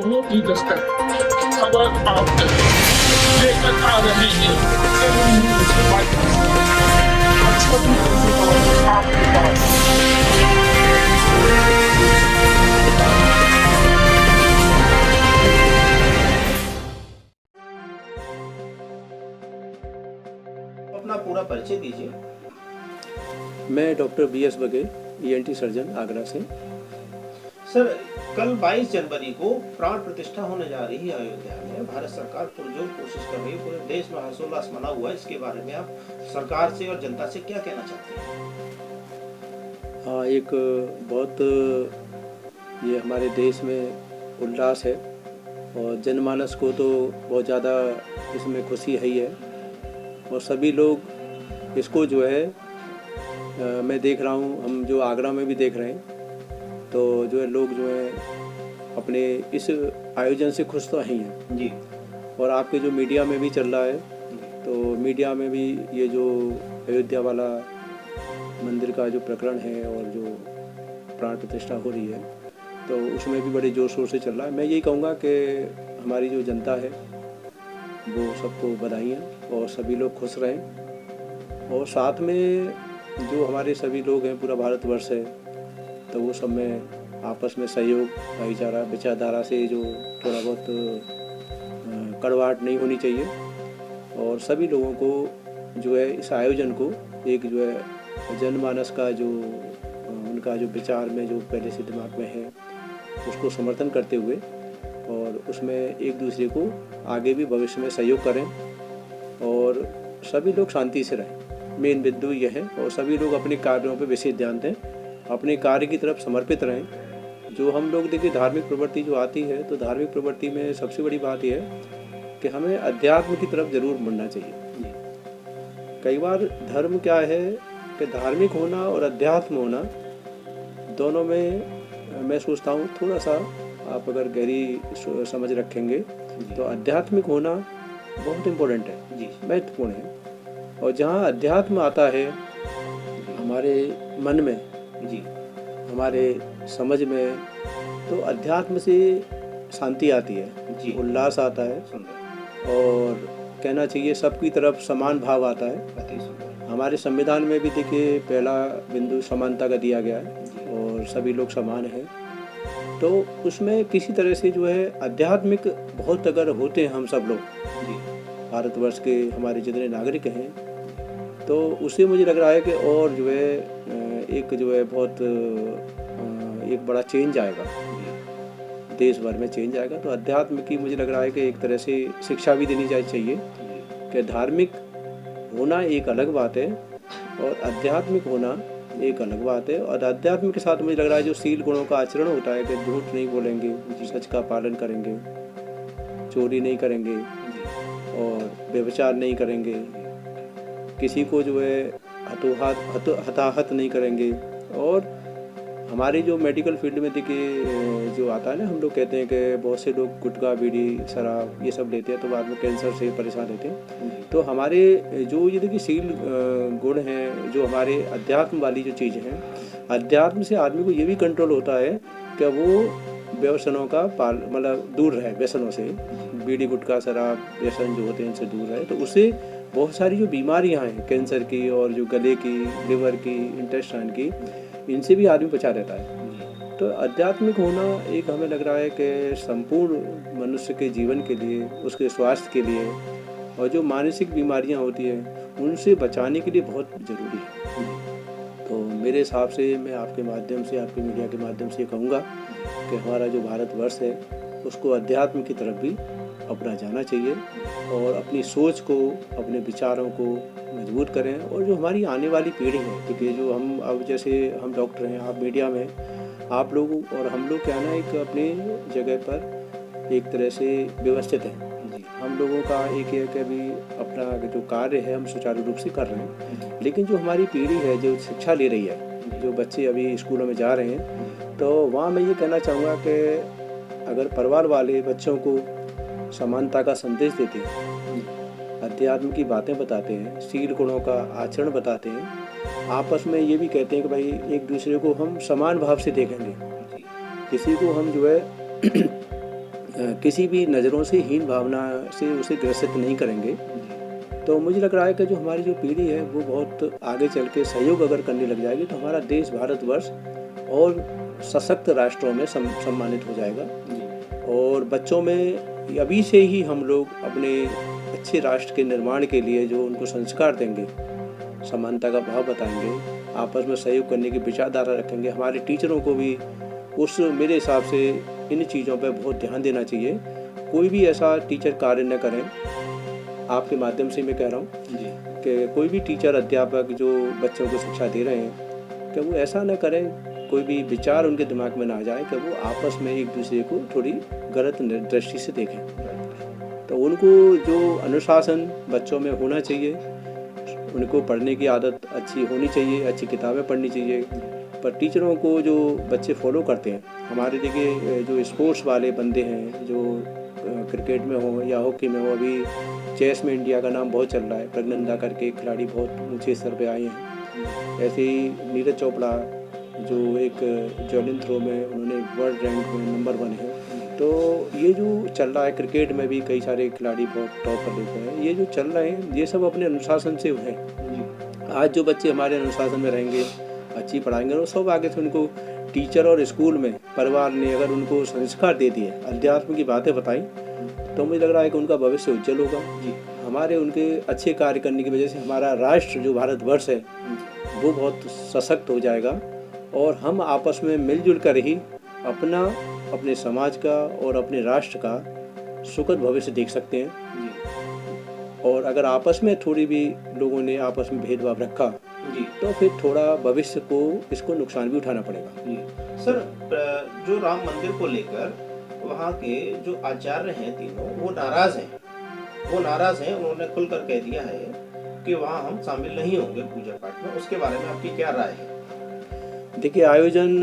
खबरों की दस्तक खबर आप तक लेकर आ रहे हैं सेवन न्यूज़ पॉडकास्ट। सभी खबर आपके पास। अपना पूरा परिचय दीजिए। मैं doctor BS Baghel, ENT surgeon, Agra से। सर, कल 22 जनवरी को प्राण प्रतिष्ठा होने जा रही है अयोध्या में। भारत सरकार पुरजोर कोशिश कर रही है, पूरे देश में हर्षोल्लास मना हुआ है। इसके बारे में आप सरकार से और जनता से क्या कहना चाहते हैं? हाँ, एक बहुत ये हमारे देश में उल्लास है और जनमानस को तो बहुत ज़्यादा इसमें खुशी है ही है। और सभी लोग इसको जो है मैं देख रहा हूँ, हम जो आगरा में भी देख रहे हैं, तो जो है लोग जो है अपने इस आयोजन से खुश तो ही हैं जी। और आपके जो मीडिया में भी चल रहा है, तो मीडिया में भी ये जो अयोध्या वाला मंदिर का जो प्रकरण है और जो प्राण प्रतिष्ठा हो रही है, तो उसमें भी बड़े जोर शोर से चल रहा है। मैं यही कहूँगा कि हमारी जो जनता है वो सबको बधाइयाँ और सभी लोग खुश रहें। और साथ में जो हमारे सभी लोग हैं, पूरा भारतवर्ष है, तो वो सब में आपस में सहयोग, भाईचारा, विचारधारा से जो थोड़ा बहुत कड़वाहट नहीं होनी चाहिए। और सभी लोगों को जो है इस आयोजन को एक जो है जनमानस का जो उनका जो विचार में जो पहले से दिमाग में है उसको समर्थन करते हुए और उसमें एक दूसरे को आगे भी भविष्य में सहयोग करें और सभी लोग शांति से रहें। मेन बिंदु यह है। और सभी लोग अपने कार्यों पर विशेष ध्यान दें, अपने कार्य की तरफ समर्पित रहें। जो हम लोग देखिए धार्मिक प्रवृत्ति जो आती है, तो धार्मिक प्रवृत्ति में सबसे बड़ी बात यह है कि हमें अध्यात्म की तरफ जरूर मुड़ना चाहिए। कई बार धर्म क्या है कि धार्मिक होना और अध्यात्म होना दोनों में मैं सोचता हूँ थोड़ा सा आप अगर गहरी समझ रखेंगे तो आध्यात्मिक होना बहुत इम्पोर्टेंट है जी, महत्वपूर्ण है। और जहाँ अध्यात्म आता है हमारे मन में जी, हमारे समझ में, तो अध्यात्म से शांति आती है जी, उल्लास आता है और कहना चाहिए सबकी तरफ समान भाव आता है। हमारे संविधान में भी देखिए पहला बिंदु समानता का दिया गया है और सभी लोग समान हैं। तो उसमें किसी तरह से जो है आध्यात्मिक बहुत अगर होते हैं हम सब लोग जी, भारतवर्ष के हमारे जितने नागरिक हैं, तो उससे मुझे लग रहा है कि और जो है एक जो है बहुत एक बड़ा चेंज आएगा, देश भर में चेंज आएगा। तो अध्यात्म की मुझे लग रहा है कि एक तरह से शिक्षा भी देनी चाहिए कि धार्मिक होना एक अलग बात है और आध्यात्मिक होना एक अलग बात है। और अध्यात्म के साथ मुझे लग रहा है जो शील गुणों का आचरण होता है कि झूठ नहीं बोलेंगे, सच का पालन करेंगे, चोरी नहीं करेंगे और व्यभिचार नहीं करेंगे, किसी को जो है हताहत नहीं करेंगे। और हमारी जो मेडिकल फील्ड में देखिए जो आता है ना, हम लोग कहते हैं कि बहुत से लोग गुटखा, बीड़ी, शराब ये सब लेते हैं तो बाद में कैंसर से परेशान रहते हैं। तो हमारे जो ये देखिए शील गुण हैं, जो हमारे अध्यात्म वाली जो चीज़ें हैं, अध्यात्म से आदमी को ये भी कंट्रोल होता है कि वो व्यसनों का मतलब दूर रहे, व्यसनों से, बीड़ी, गुटखा, शराब, व्यसन जो होते हैं इनसे दूर रहे। तो उससे बहुत सारी जो बीमारियाँ हैं कैंसर की और जो गले की, लिवर की, इंटेस्टाइन की, इनसे भी आदमी बचा रहता है। तो आध्यात्मिक होना एक हमें लग रहा है कि संपूर्ण मनुष्य के जीवन के लिए, उसके स्वास्थ्य के लिए और जो मानसिक बीमारियां होती हैं उनसे बचाने के लिए बहुत ज़रूरी है। तो मेरे हिसाब से मैं आपके माध्यम से, आपके मीडिया के माध्यम से कहूँगा कि हमारा जो भारतवर्ष है उसको अध्यात्म की तरफ भी अपना जाना चाहिए और अपनी सोच को, अपने विचारों को मजबूत करें। और जो हमारी आने वाली पीढ़ी है, क्योंकि जो हम अब जैसे हम डॉक्टर हैं, आप मीडिया में, आप लोग और हम लोग क्या ना एक अपनी जगह पर एक तरह से व्यवस्थित हैं। हम लोगों का एक एक अभी अपना जो कार्य है हम सुचारू रूप से कर रहे हैं, लेकिन जो हमारी पीढ़ी है जो शिक्षा ले रही है, जो बच्चे अभी स्कूलों में जा रहे हैं, तो वहाँ मैं ये कहना चाहूँगा कि अगर परिवार वाले बच्चों को समानता का संदेश देते हैं, अध्यात्म की बातें बताते हैं, शील गुणों का आचरण बताते हैं, आपस में ये भी कहते हैं कि भाई एक दूसरे को हम समान भाव से देखेंगे, किसी को हम जो है किसी भी नज़रों से हीन भावना से उसे ग्रसित नहीं करेंगे। तो मुझे लग रहा है कि जो हमारी जो पीढ़ी है वो बहुत आगे चल के सहयोग अगर करने लग जाएगी तो हमारा देश भारतवर्ष और सशक्त राष्ट्रों में सम्मानित हो जाएगा। और बच्चों में अभी से ही हम लोग अपने अच्छे राष्ट्र के निर्माण के लिए जो उनको संस्कार देंगे, समानता का भाव बताएंगे, आपस में सहयोग करने की विचारधारा रखेंगे। हमारे टीचरों को भी उस मेरे हिसाब से इन चीज़ों पर बहुत ध्यान देना चाहिए। कोई भी ऐसा टीचर कार्य न करें, आपके माध्यम से मैं कह रहा हूँ कि कोई भी टीचर अध्यापक जो बच्चों को शिक्षा दे रहे हैं कि वो ऐसा न करें, कोई भी विचार उनके दिमाग में ना आ जाए कि वो आपस में एक दूसरे को थोड़ी गलत दृष्टि से देखें। तो उनको जो अनुशासन बच्चों में होना चाहिए, उनको पढ़ने की आदत अच्छी होनी चाहिए, अच्छी किताबें पढ़नी चाहिए। पर टीचरों को जो बच्चे फॉलो करते हैं, हमारे देखिए जो स्पोर्ट्स वाले बंदे हैं, जो क्रिकेट में हो या हॉकी में हो, अभी चेस में इंडिया का नाम बहुत चल रहा है, प्रज्ञनंदा करके खिलाड़ी बहुत ऊंचे स्तर पे आए हैं। ऐसे ही नीरज चोपड़ा जो एक जॉलिन थ्रो में उन्होंने वर्ल्ड रैंक में नंबर 1 है। तो ये जो चल रहा है क्रिकेट में भी कई सारे खिलाड़ी बहुत टॉप पर लेते हैं। ये जो चल रहे हैं ये सब अपने अनुशासन से हैं। आज जो बच्चे हमारे अनुशासन में रहेंगे, अच्छी पढ़ाएंगे, और सब आगे से उनको टीचर और स्कूल में परिवार ने अगर उनको संस्कार दे दिए, अध्यात्म की बातें बताई, तो मुझे लग रहा है कि उनका भविष्य उज्जवल होगा। हमारे उनके अच्छे कार्य करने की वजह से हमारा राष्ट्र जो भारतवर्ष है वो बहुत सशक्त हो जाएगा और हम आपस में मिलजुल कर ही अपने समाज का और अपने राष्ट्र का सुखद भविष्य देख सकते हैं। और अगर आपस में थोड़ी भी लोगों ने आपस में भेदभाव रखा तो फिर थोड़ा भविष्य को इसको नुकसान भी उठाना पड़ेगा। सर, जो राम मंदिर को लेकर वहाँ के जो आचार्य हैं तीनों वो नाराज हैं। उन्होंने खुलकर कह दिया है कि वहाँ हम शामिल नहीं होंगे पूजा पाठ में। उसके बारे में आपकी क्या राय है? देखिए, आयोजन